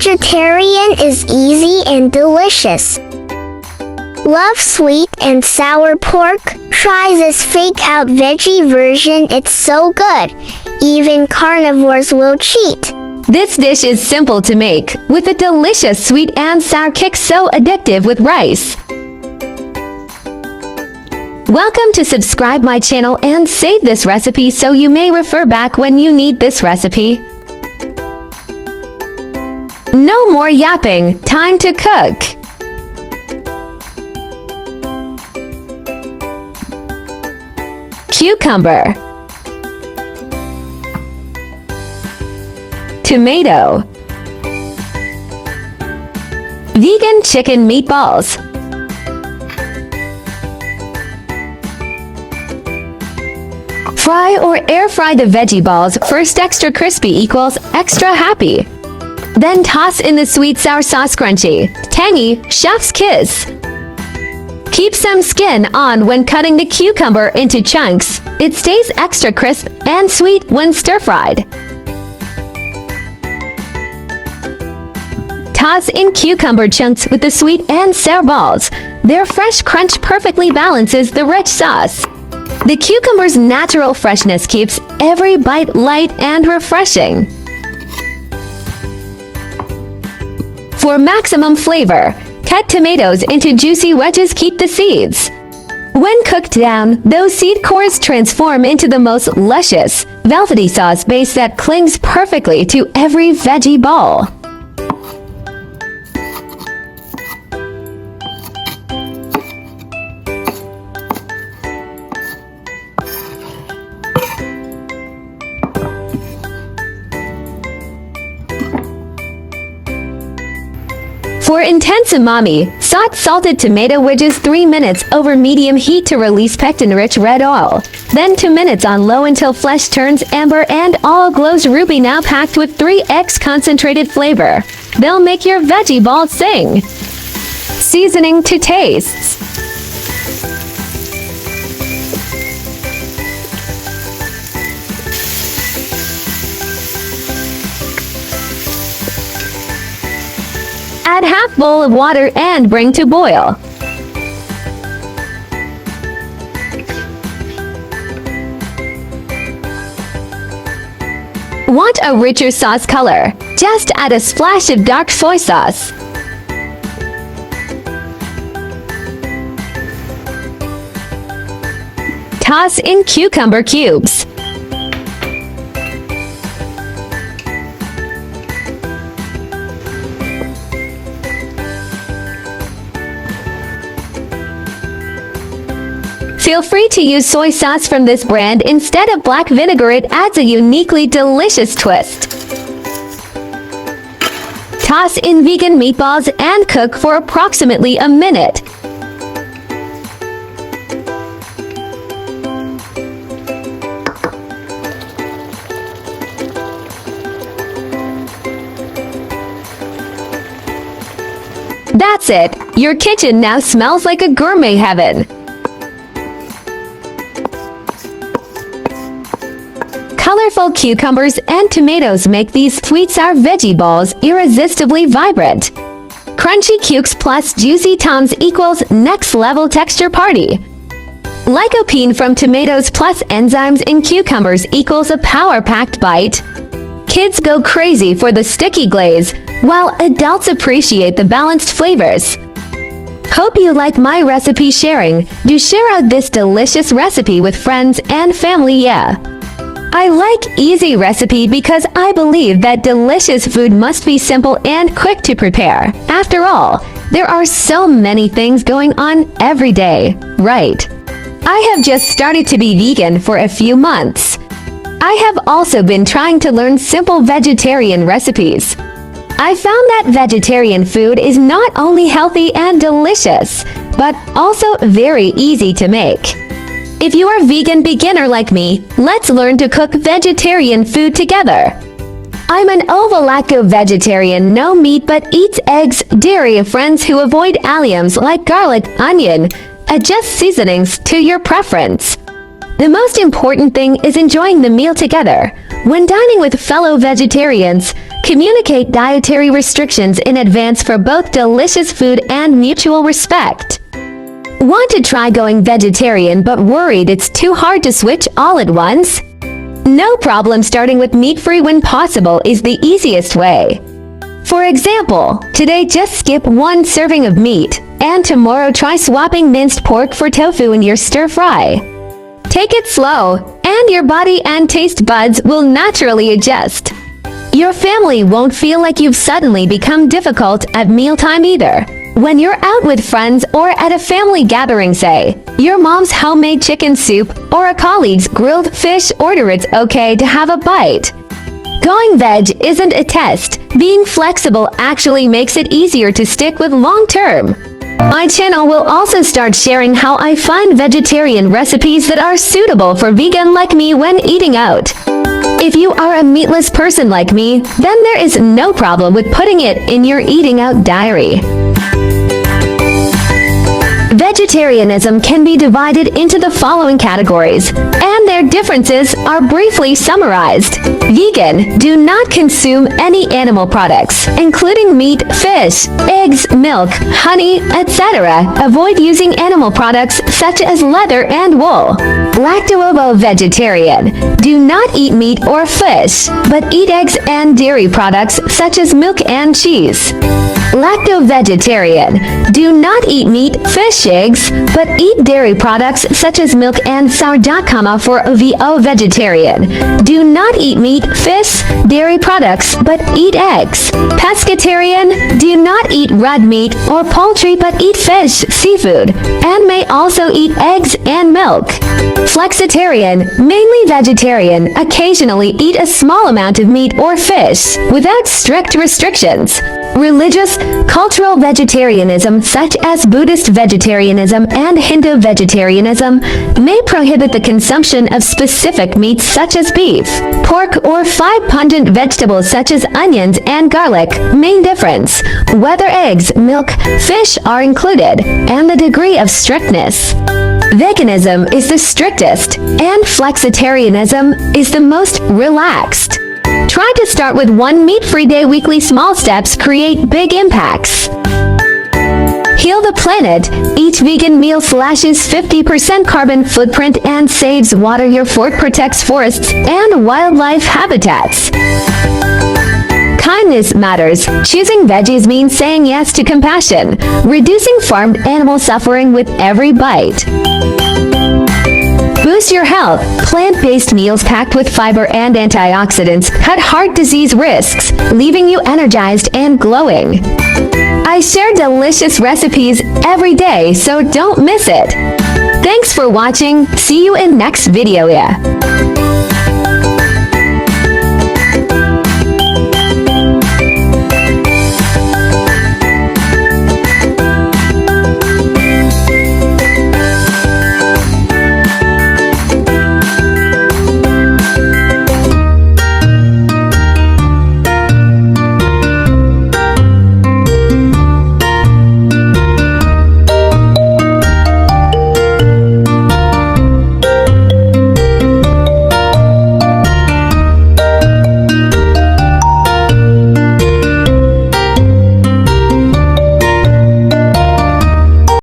vegetarian is easy and delicious. Love sweet and sour pork? Try this fake-out veggie version, it's so good. Even carnivores will cheat. This dish is simple to make, with a delicious sweet and sour kick so addictive with rice. Welcome to subscribe my channel and save this recipe so you may refer back when you need this recipe. No more yapping, time to cook. Cucumber, tomato, vegan chicken meatballs, fry or air fry the veggie balls. First extra crispy equals extra happy. Then toss in the sweet sour sauce crunchy, tangy, chef's kiss. Keep some skin on when cutting the cucumber into chunks. It stays extra crisp and sweet when stir-fried. Toss in cucumber chunks with the sweet and sour balls. Their fresh crunch perfectly balances the rich sauce. The cucumber's natural freshness keeps every bite light and refreshing. For maximum flavor, cut tomatoes into juicy wedges. Keep the seeds. When cooked down, those seed cores transform into the most luscious, velvety sauce base that clings perfectly to every veggie ball. For intense umami, saute salted tomato wedges 3 minutes over medium heat to release pectin-rich red oil. Then 2 minutes on low until flesh turns amber and all glows ruby. Now packed with 3x concentrated flavor. They'll make your veggie balls sing. Seasoning to taste. Add half bowl of water and bring to boil. Want a richer sauce color? Just add a splash of dark soy sauce. Toss in cucumber cubes. Feel free to use soy sauce from this brand instead of black vinegar. It adds a uniquely delicious twist. Toss in vegan meatballs and cook for approximately a minute. That's it! Your kitchen now smells like a gourmet heaven. Colorful cucumbers and tomatoes make these sweet sour veggie balls irresistibly vibrant. Crunchy cukes plus juicy toms equals next level texture party. Lycopene from tomatoes plus enzymes in cucumbers equals a power-packed bite. Kids go crazy for the sticky glaze, while adults appreciate the balanced flavors. Hope you like my recipe sharing. Do share out this delicious recipe with friends and family, yeah. I like easy recipe because I believe that delicious food must be simple and quick to prepare. After all, there are so many things going on every day, right? I have just started to be vegan for a few months. I have also been trying to learn simple vegetarian recipes. I found that vegetarian food is not only healthy and delicious, but also very easy to make. If you are a vegan beginner like me, let's learn to cook vegetarian food together. I'm an ovo-lacto vegetarian, no meat but eats eggs, dairy. Friends who avoid alliums like garlic, onion. Adjust seasonings to your preference. The most important thing is enjoying the meal together. When dining with fellow vegetarians, Communicate dietary restrictions in advance for both delicious food and mutual respect. Want to try going vegetarian but worried it's too hard to switch all at once? No problem, starting with meat-free when possible is the easiest way. For example, today just skip one serving of meat, and tomorrow try swapping minced pork for tofu in your stir-fry. Take it slow, and your body and taste buds will naturally adjust. Your family won't feel like you've suddenly become difficult at mealtime either. When you're out with friends or at a family gathering, say, your mom's homemade chicken soup or a colleague's grilled fish order, it's okay to have a bite. Going veg isn't a test. Being flexible actually makes it easier to stick with long-term. My channel will also start sharing how I find vegetarian recipes that are suitable for vegan like me when eating out. If you are a meatless person like me, then there is no problem with putting it in your eating out diary. Vegetarianism can be divided into the following categories, and their differences are briefly summarized. Vegan: do not consume any animal products, including meat, fish, eggs, milk, honey, etc. Avoid using animal products such as leather and wool. Lacto-ovo-vegetarian: do not eat meat or fish, but eat eggs and dairy products such as milk and cheese. Lacto-vegetarian: do not eat meat, fish, eggs, but eat dairy products such as milk and sourdough. For ovo-vegetarian: do not eat meat, fish, dairy products, but eat eggs. Pescatarian: do not eat red meat or poultry, but eat fish, seafood, and may also eat eggs and milk. Flexitarian: mainly vegetarian, occasionally eat a small amount of meat or fish, without strict restrictions. Religious, cultural vegetarianism, such as Buddhist vegetarianism and Hindu vegetarianism, may prohibit the consumption of specific meats such as beef, pork, or 5 pungent vegetables such as onions and garlic. Main difference: whether eggs, milk, fish are included, and the degree of strictness. Veganism is the strictest, and flexitarianism is the most relaxed. Try to start with one meat-free day. Weekly small steps create big impacts. Heal the planet. Each vegan meal slashes 50% carbon footprint and saves water. Your fork protects forests and wildlife habitats. Kindness matters. Choosing veggies means saying yes to compassion, reducing farmed animal suffering with every bite. Boost your health. Plant-based meals packed with fiber and antioxidants cut heart disease risks, leaving you energized and glowing. I share delicious recipes every day, so don't miss it. Thanks for watching. See you in next video.